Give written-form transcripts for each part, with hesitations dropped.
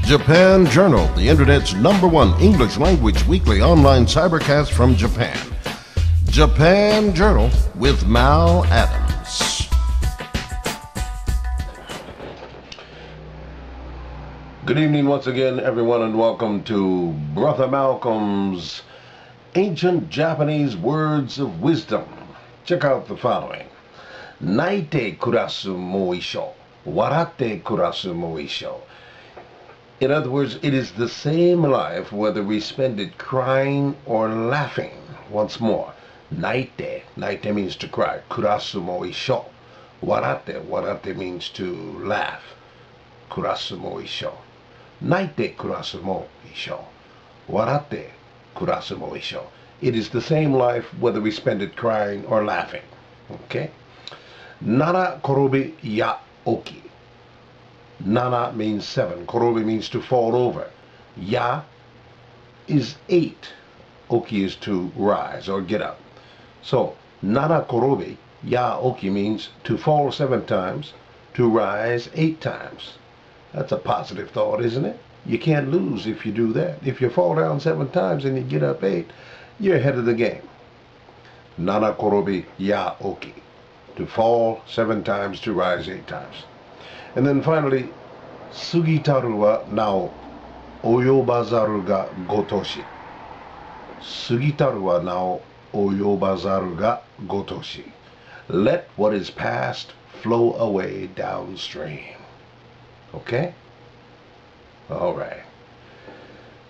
Japan Journal, the internet's #1 English language weekly online cybercast from Japan. Japan Journal with Mal Adams. Good evening once again, everyone, and welcome to Brother Malcolm's Ancient Japanese Words of Wisdom. Check out the following. Naite kurasu mo isho, waratte kurasu mo isho. In other words, it is the same life whether we spend it crying or laughing. Once more, naite, naite means to cry, kurasu mo isho. Waratte means to laugh, kurasu mo isho. Naite kurasu mo isho. Waratte kurasu mo isho. It is the same life whether we spend it crying or laughing. Okay? Nara korobi ya oki. Nana means 7. Korobi means to fall over. Ya is 8. Oki is to rise or get up. So, nana korobi ya oki means to fall 7 times, to rise 8 times. That's a positive thought, isn't it? You can't lose if you do that. If you fall down 7 times and you get up 8, you're ahead of the game. Nana korobi ya oki. To fall 7 times, to rise 8 times. And then finally, sugitaru wa nao oyobazaru ga gotoshi. Sugitaru wa nao oyobazaru ga gotoshi. Let what is past flow away downstream. Okay? All right.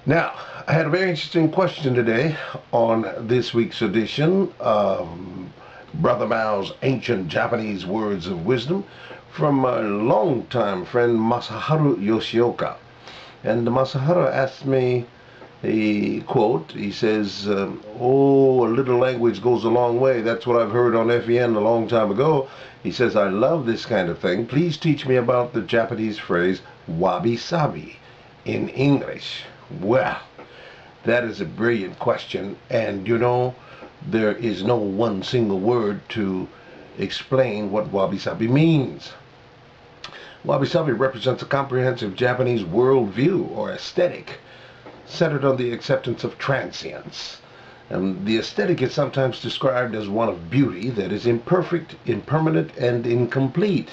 Now, I had a very interesting question today on this week's edition of Brother Mao's Ancient Japanese Words of Wisdom from my longtime friend Masaharu Yoshioka. And Masaharu asked me a quote. He says, oh, a little language goes a long way. That's what I've heard on FEN a long time ago. He says, I love this kind of thing. Please teach me about the Japanese phrase wabi-sabi in English. Well, that is a brilliant question. And you know, there is no one single word to explain what wabi-sabi means. Wabi-sabi represents a comprehensive Japanese worldview or aesthetic centered on the acceptance of transience. The aesthetic is sometimes described as one of beauty that is imperfect, impermanent, and incomplete.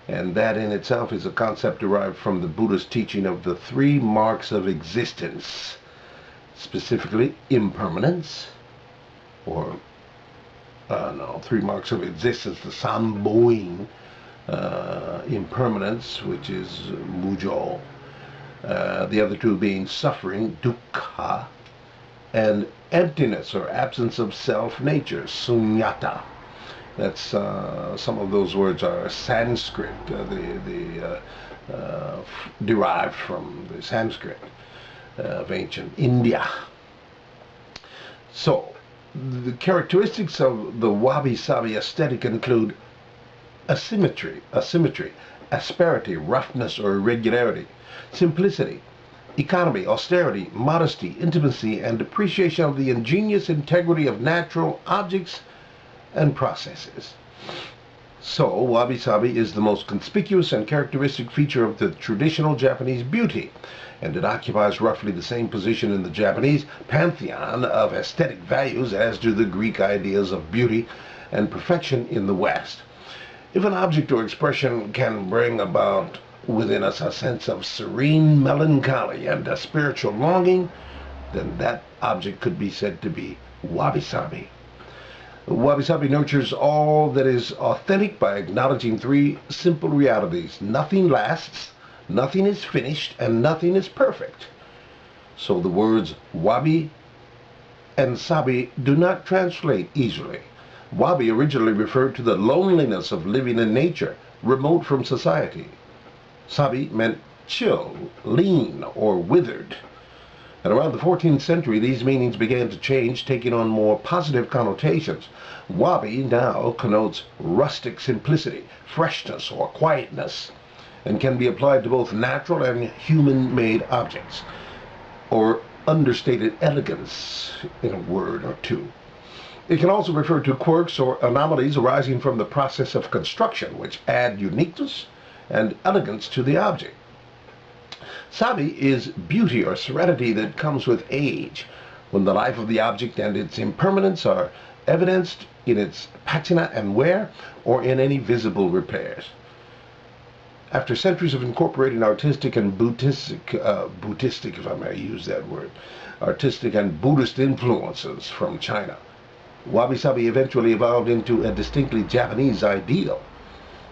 And that in itself is a concept derived from the Buddhist teaching of the 3 marks of existence, specifically impermanence, or 3 marks of existence, the samboin, impermanence, which is mujo, the other 2 being suffering, dukkha, and emptiness or absence of self nature, sunyata. That's some of those words are Sanskrit, derived from the Sanskrit of ancient India. So, the characteristics of the wabi-sabi aesthetic include asymmetry, asperity, roughness or irregularity, simplicity, economy, austerity, modesty, intimacy, and appreciation of the ingenious integrity of natural objects and processes. So, wabi-sabi is the most conspicuous and characteristic feature of the traditional Japanese beauty, and it occupies roughly the same position in the Japanese pantheon of aesthetic values as do the Greek ideas of beauty and perfection in the West. If an object or expression can bring about within us a sense of serene melancholy and a spiritual longing, then that object could be said to be wabi-sabi. Wabi-sabi nurtures all that is authentic by acknowledging 3 simple realities. Nothing lasts, nothing is finished, and nothing is perfect. So the words wabi and sabi do not translate easily. Wabi originally referred to the loneliness of living in nature, remote from society. Sabi meant chill, lean, or withered. And around the 14th century, these meanings began to change, taking on more positive connotations. Wabi now connotes rustic simplicity, freshness, or quietness, and can be applied to both natural and human-made objects, or understated elegance, in a word or 2. It can also refer to quirks or anomalies arising from the process of construction, which add uniqueness and elegance to the object. Sabi is beauty or serenity that comes with age, when the life of the object and its impermanence are evidenced in its patina and wear or in any visible repairs. After centuries of incorporating artistic and Buddhistic, if I may use that word, artistic and Buddhist influences from China, wabi-sabi eventually evolved into a distinctly Japanese ideal.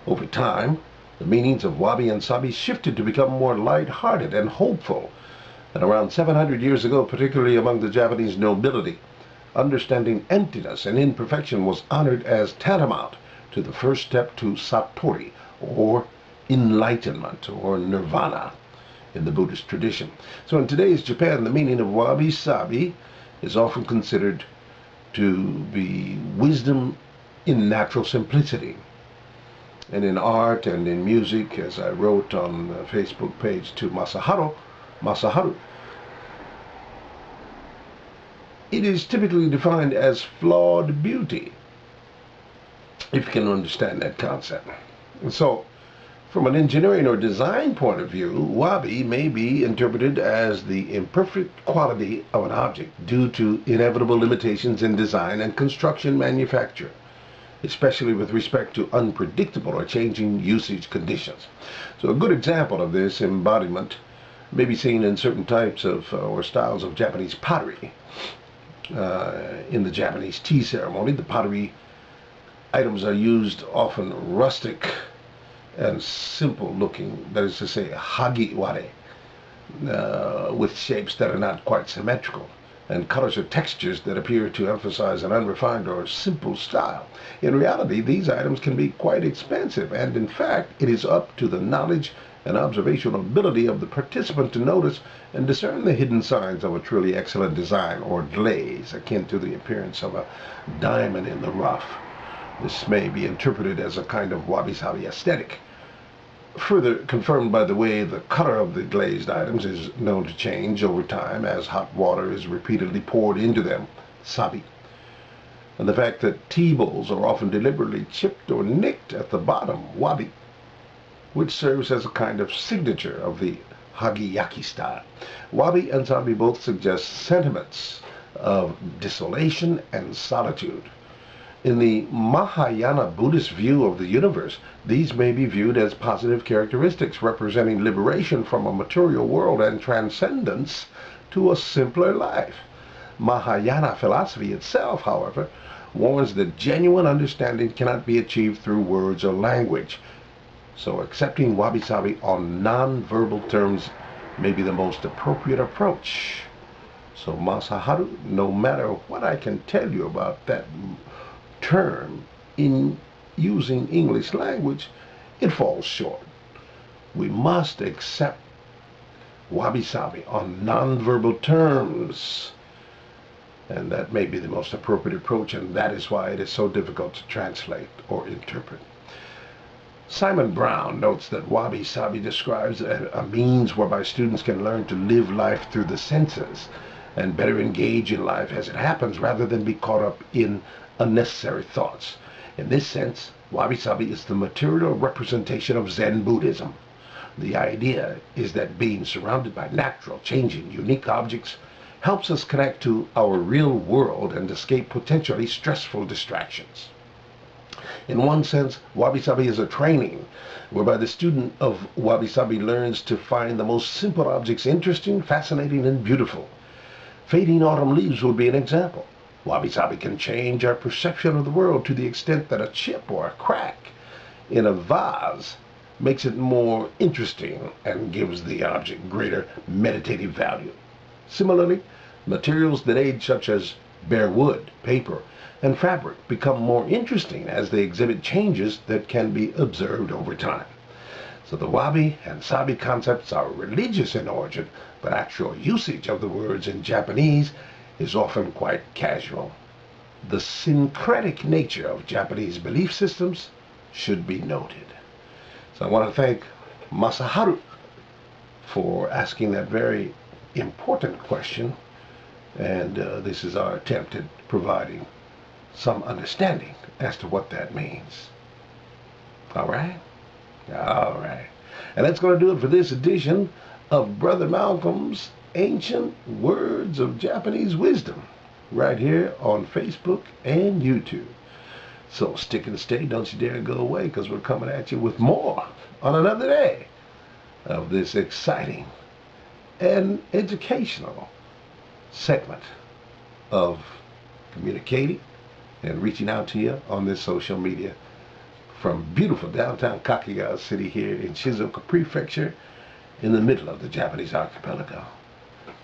Over time, the meanings of wabi and sabi shifted to become more light-hearted and hopeful. And around 700 years ago, particularly among the Japanese nobility, understanding emptiness and imperfection was honored as tantamount to the first step to satori, or enlightenment, or nirvana in the Buddhist tradition. So in today's Japan, the meaning of wabi-sabi is often considered to be wisdom in natural simplicity. And in art and in music, as I wrote on the Facebook page to Masaharu, it is typically defined as flawed beauty, if you can understand that concept. And so, from an engineering or design point of view, wabi may be interpreted as the imperfect quality of an object due to inevitable limitations in design and construction manufacture, especially with respect to unpredictable or changing usage conditions. So a good example of this embodiment may be seen in certain types of or styles of Japanese pottery. In the Japanese tea ceremony, the pottery items are used often rustic and simple looking, that is to say, hagiware, with shapes that are not quite symmetrical, and colors or textures that appear to emphasize an unrefined or simple style. In reality, these items can be quite expensive, and in fact, it is up to the knowledge and observational ability of the participant to notice and discern the hidden signs of a truly excellent design or glaze, akin to the appearance of a diamond in the rough. This may be interpreted as a kind of wabi-sabi aesthetic, further confirmed by the way the color of the glazed items is known to change over time as hot water is repeatedly poured into them, sabi. And the fact that tea bowls are often deliberately chipped or nicked at the bottom, wabi, which serves as a kind of signature of the hagiyaki style. Wabi and sabi both suggest sentiments of desolation and solitude. In the Mahayana Buddhist view of the universe, these may be viewed as positive characteristics representing liberation from a material world and transcendence to a simpler life. Mahayana philosophy itself, however, warns that genuine understanding cannot be achieved through words or language. So accepting wabi-sabi on non-verbal terms may be the most appropriate approach. So Masaharu, no matter what I can tell you about that term in using English language, it falls short. We must accept wabi-sabi on non-verbal terms, and that may be the most appropriate approach, and that is why it is so difficult to translate or interpret. Simon Brown notes that wabi-sabi describes a means whereby students can learn to live life through the senses and better engage in life as it happens rather than be caught up in unnecessary thoughts. In this sense, wabi-sabi is the material representation of Zen Buddhism. The idea is that being surrounded by natural, changing, unique objects helps us connect to our real world and escape potentially stressful distractions. In one sense, wabi-sabi is a training whereby the student of wabi-sabi learns to find the most simple objects interesting, fascinating, and beautiful. Fading autumn leaves would be an example. Wabi-sabi can change our perception of the world to the extent that a chip or a crack in a vase makes it more interesting and gives the object greater meditative value. Similarly, materials that age, such as bare wood, paper, and fabric, become more interesting as they exhibit changes that can be observed over time. So the wabi and sabi concepts are religious in origin, but actual usage of the words in Japanese is often quite casual. The syncretic nature of Japanese belief systems should be noted. So I want to thank Masaharu for asking that very important question, and this is our attempt at providing some understanding as to what that means. All right? All right. And that's going to do it for this edition of Brother Malcolm's Ancient Words of Japanese Wisdom right here on Facebook and YouTube. So stick and stay, don't you dare go away, because we're coming at you with more on another day of this exciting and educational segment of communicating and reaching out to you on this social media from beautiful downtown Kakiga City here in Shizuoka Prefecture in the middle of the Japanese archipelago.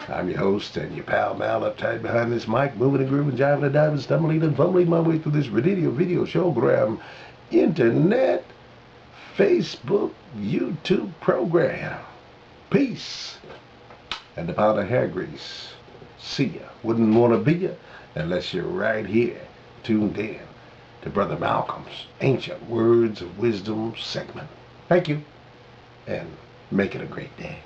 I'm your host and your pal Mal, uptight behind this mic, moving and grooving, jiving and diving, stumbling and fumbling my way through this video showgram, internet, Facebook, YouTube program. Peace and a pound of hair grease. See ya. Wouldn't want to be ya unless you're right here, tuned in to Brother Malcolm's Ancient Words of Wisdom segment. Thank you, and make it a great day.